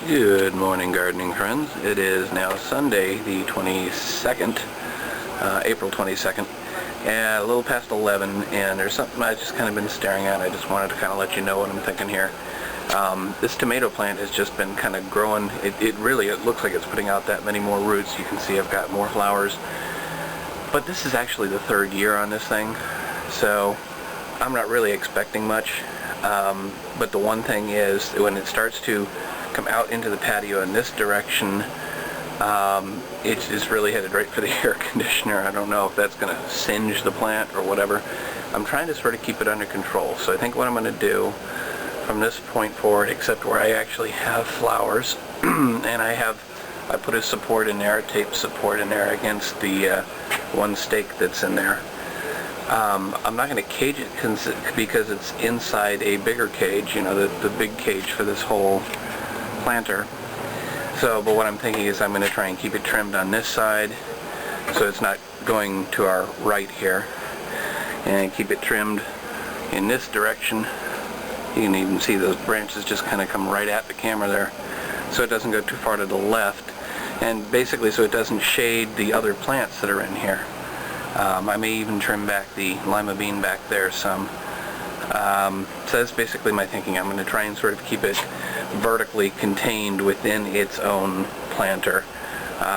Good morning, gardening friends. It is now Sunday, the 22nd, April 22nd, and a little past 11, and there's something I've just kind of been staring at. I just wanted to kind of let you know what I'm thinking here. This tomato plant has just been kind of growing. It looks like it's putting out that many more roots. You can see I've got more flowers. But this is actually the third year on this thing, so I'm not really expecting much. But the one thing is, when it starts to come out into the patio in this direction, it's really headed right for the air conditioner. I don't know if that's going to singe the plant or whatever. I'm trying to sort of keep it under control. So I think what I'm going to do from this point forward, except where I actually have flowers, and I put a support in there, a tape support in there against the one stake that's in there. I'm not going to cage it because it's inside a bigger cage, you know, the big cage for this whole planter. So, but what I'm thinking is I'm going to try and keep it trimmed on this side so it's not going to our right here, and keep it trimmed in this direction. You can even see those branches just kind of come right at the camera there, so it doesn't go too far to the left, and basically so it doesn't shade the other plants that are in here. I may even trim back the lima bean back there some. So that's basically my thinking. I'm going to try and sort of keep it vertically contained within its own planter,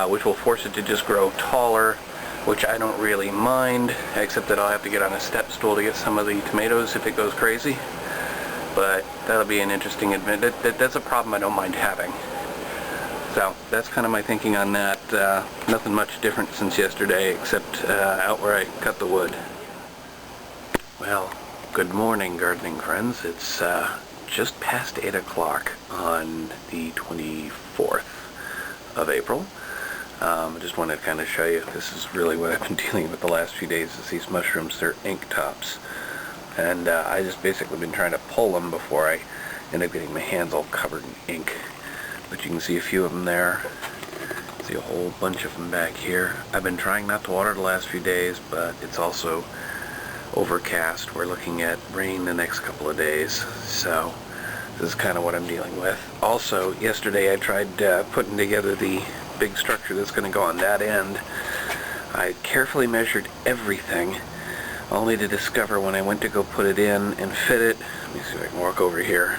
which will force it to just grow taller, which I don't really mind, except that I'll have to get on a step stool to get some of the tomatoes if it goes crazy. But that'll be an interesting adventure. That's a problem I don't mind having. So that's kind of my thinking on that. Nothing much different since yesterday, except out where I cut the wood. Well, good morning, gardening friends. It's just past 8 o'clock on the 24th of April. I just wanted to kind of show you, this is really what I've been dealing with the last few days, is these mushrooms. They're ink tops. And I just basically been trying to pull them before I end up getting my hands all covered in ink. But you can see a few of them there. See a whole bunch of them back here. I've been trying not to water the last few days, but it's also overcast. We're looking at rain the next couple of days, so this is kind of what I'm dealing with. Also, yesterday I tried putting together the big structure that's going to go on that end. I carefully measured everything, only to discover when I went to go put it in and fit it, let me see if I can walk over here,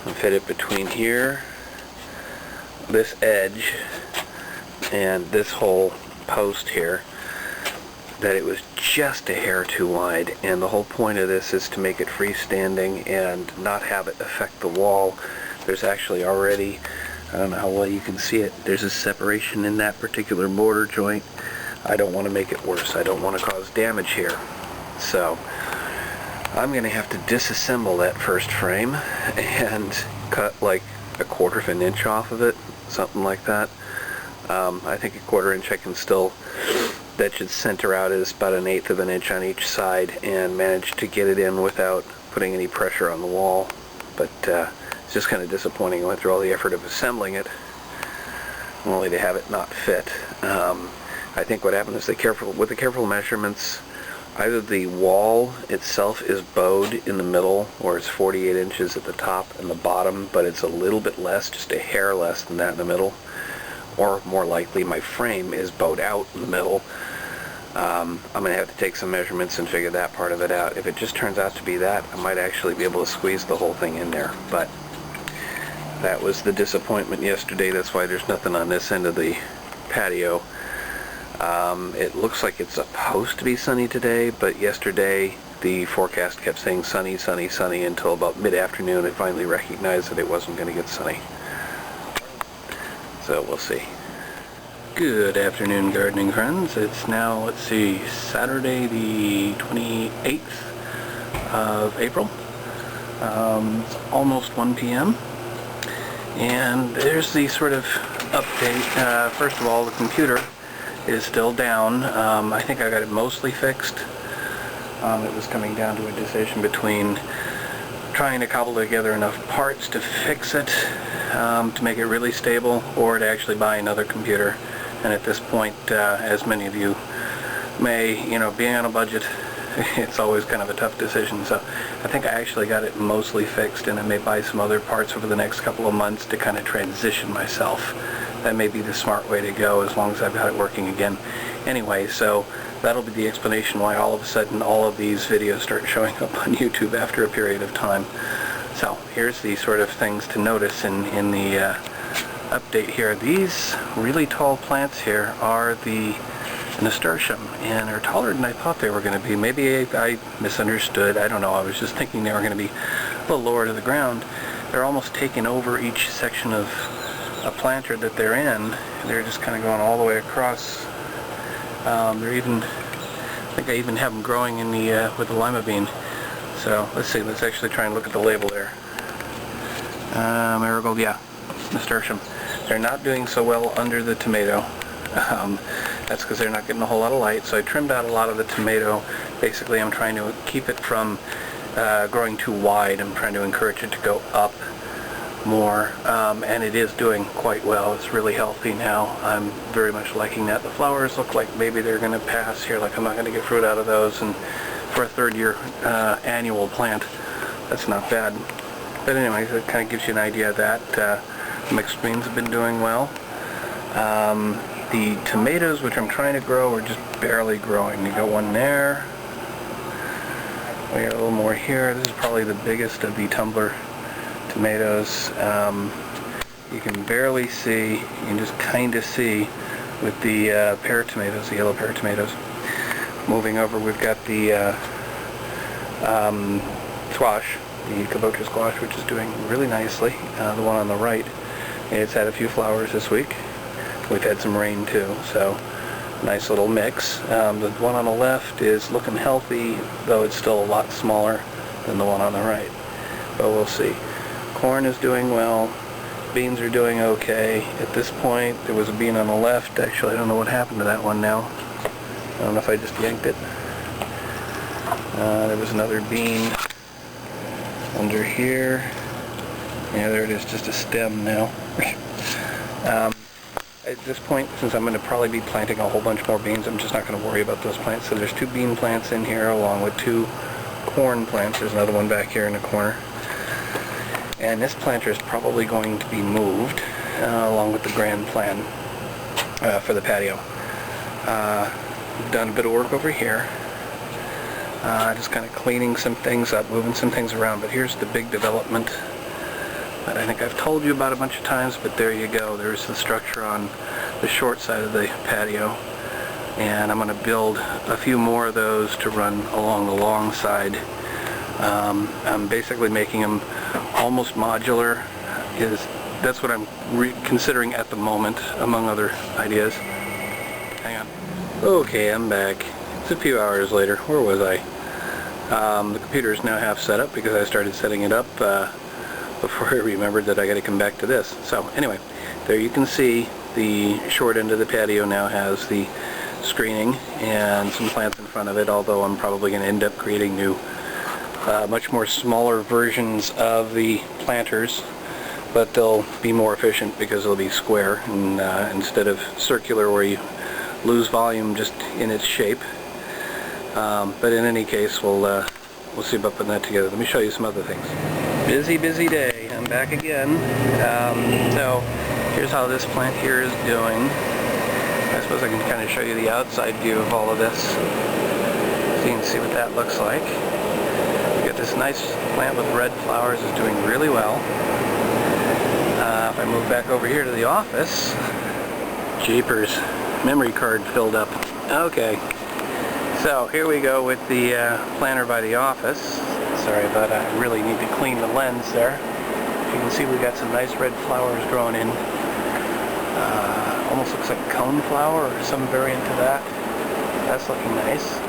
and fit it between here, this edge, and this whole post here, that it was just a hair too wide. And the whole point of this is to make it freestanding and not have it affect the wall. There's actually already, I don't know how well you can see it, there's a separation in that particular border joint. I don't want to make it worse. I don't want to cause damage here. So I'm going to have to disassemble that first frame and cut like 1/4 of an inch off of it, something like that. I think 1/4 inch I can still, that should center out as about 1/8 of an inch on each side, and manage to get it in without putting any pressure on the wall. But it's just kind of disappointing. I went through all the effort of assembling it only to have it not fit. I think what happened is with the careful measurements, either the wall itself is bowed in the middle, or it's 48 inches at the top and the bottom, but it's a little bit less, just a hair less than that in the middle. Or more likely, my frame is bowed out in the middle. I'm going to have to take some measurements and figure that part of it out. If it just turns out to be that, I might actually be able to squeeze the whole thing in there. But that was the disappointment yesterday. That's why there's nothing on this end of the patio. It looks like it's supposed to be sunny today, but yesterday the forecast kept saying sunny, sunny, sunny until about mid-afternoon. I finally recognized that it wasn't going to get sunny. So we'll see. Good afternoon, gardening friends. It's now, let's see, Saturday the 28th of April. It's almost 1 p.m. And there's the sort of update. First of all, the computer is still down. I think I got it mostly fixed. It was coming down to a decision between trying to cobble together enough parts to fix it, to make it really stable, or to actually buy another computer. And at this point, as many of you may, being on a budget, it's always kind of a tough decision. So I think I actually got it mostly fixed, and I may buy some other parts over the next couple of months to kind of transition myself. That may be the smart way to go, as long as I've got it working again. Anyway, so that'll be the explanation why all of a sudden all of these videos start showing up on YouTube after a period of time. So here's the sort of things to notice in the update here. These really tall plants here are the nasturtium, and are taller than I thought they were going to be. Maybe I misunderstood. I don't know. I was just thinking they were going to be a little lower to the ground. They're almost taking over each section of a planter that they're in. They're just kind of going all the way across. They're even, I think I even have them growing in the with the lima bean. So let's see. Let's actually try and look at the label there. Marigold, yeah, nasturtium. They're not doing so well under the tomato. That's because they're not getting a whole lot of light. So I trimmed out a lot of the tomato. Basically, I'm trying to keep it from growing too wide. I'm trying to encourage it to go up more, and it is doing quite well. It's really healthy now. I'm very much liking that. The flowers look like maybe they're going to pass here, like I'm not going to get fruit out of those, and for a third-year annual plant, that's not bad. But anyway, it kind of gives you an idea of that. Mixed beans have been doing well. The tomatoes, which I'm trying to grow, are just barely growing. You got one there. We got a little more here. This is probably the biggest of the tumbler tomatoes. You can barely see, you can just kind of see with the pear tomatoes, the yellow pear tomatoes. Moving over, we've got the squash, the kabocha squash, which is doing really nicely. The one on the right, it's had a few flowers this week. We've had some rain too, so nice little mix. The one on the left is looking healthy, though it's still a lot smaller than the one on the right. But we'll see. Corn is doing well. Beans are doing okay. At this point, there was a bean on the left. Actually, I don't know what happened to that one now. I don't know if I just yanked it. There was another bean under here. Yeah, there it is, just a stem now. At this point, since I'm going to probably be planting a whole bunch more beans, I'm just not going to worry about those plants. So there's 2 bean plants in here along with 2 corn plants. There's another one back here in the corner. And this planter is probably going to be moved along with the grand plan for the patio. We've done a bit of work over here. Just kind of cleaning some things up, moving some things around. But here's the big development that I think I've told you about a bunch of times, but there you go. There's the structure on the short side of the patio, and I'm going to build a few more of those to run along the long side. I'm basically making them almost modular. That's what I'm considering at the moment, among other ideas. Hang on. Okay, I'm back. It's a few hours later. Where was I? The computer is now half set up because I started setting it up before I remembered that I got to come back to this. So anyway, there you can see the short end of the patio now has the screening and some plants in front of it, although I'm probably going to end up creating new, much more smaller versions of the planters, but they'll be more efficient because they'll be square and instead of circular where you lose volume just in its shape. But in any case, we'll see about putting that together. Let me show you some other things. Busy day. I'm back again. So here's how this plant here is doing. I suppose I can kind of show you the outside view of all of this, so you can see what that looks like. We got this nice plant with red flowers, is doing really well. If I move back over here to the office, jeepers, memory card filled up. Okay. So here we go with the planter by the office. Sorry about that. I really need to clean the lens there. You can see we got some nice red flowers growing in. Almost looks like coneflower or some variant of that. That's looking nice.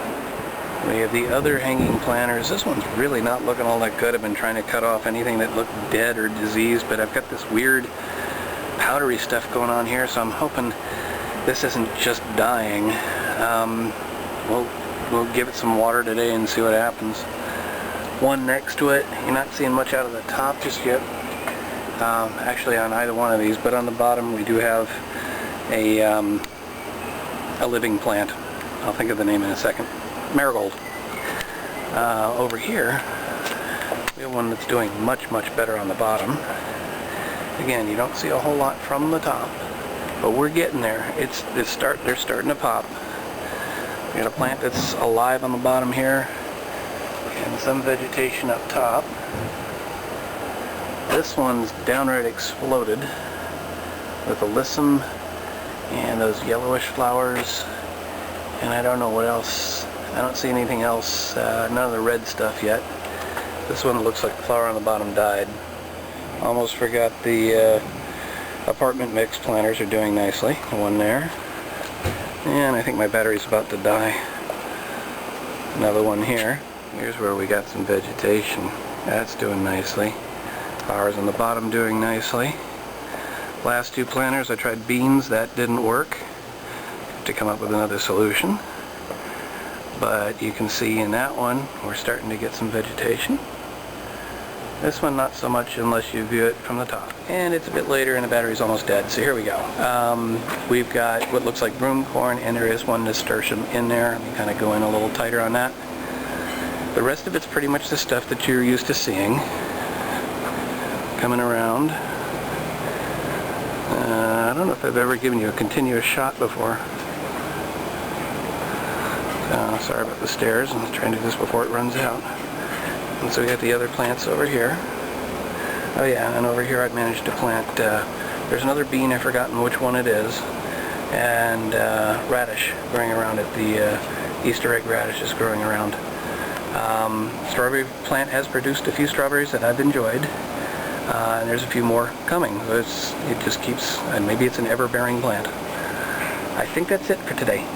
We have the other hanging planters. This one's really not looking all that good. I've been trying to cut off anything that looked dead or diseased, but I've got this weird powdery stuff going on here, so I'm hoping this isn't just dying. We'll give it some water today and see what happens. One next to it, you're not seeing much out of the top just yet, actually on either one of these, but on the bottom we do have a living plant. I'll think of the name in a second. Marigold. Over here, we have one that's doing much better on the bottom. Again, you don't see a whole lot from the top, but we're getting there. They're starting to pop. We got a plant that's alive on the bottom here, and some vegetation up top. This one's downright exploded with alyssum and those yellowish flowers, and I don't know what else. I don't see anything else, none of the red stuff yet. This one looks like the flower on the bottom died. Almost forgot the apartment mix planters are doing nicely. One there. And I think my battery's about to die. Another one here. Here's where we got some vegetation. That's doing nicely. Flowers on the bottom doing nicely. Last two planters I tried beans, that didn't work. Have to come up with another solution. But you can see in that one we're starting to get some vegetation. This one not so much unless you view it from the top. And it's a bit later and the battery's almost dead, so here we go. We've got what looks like broom corn, and there is one nasturtium in there. Let me kind of go in a little tighter on that. The rest of it's pretty much the stuff that you're used to seeing. Coming around. I don't know if I've ever given you a continuous shot before. Sorry about the stairs. I'm trying to do this before it runs out. And so we got the other plants over here. Oh yeah, and over here I've managed to plant, there's another bean, I've forgotten which one it is, and radish growing around it. The Easter egg radish is growing around. Strawberry plant has produced a few strawberries that I've enjoyed, and there's a few more coming. So it just keeps, and maybe it's an ever-bearing plant. I think that's it for today.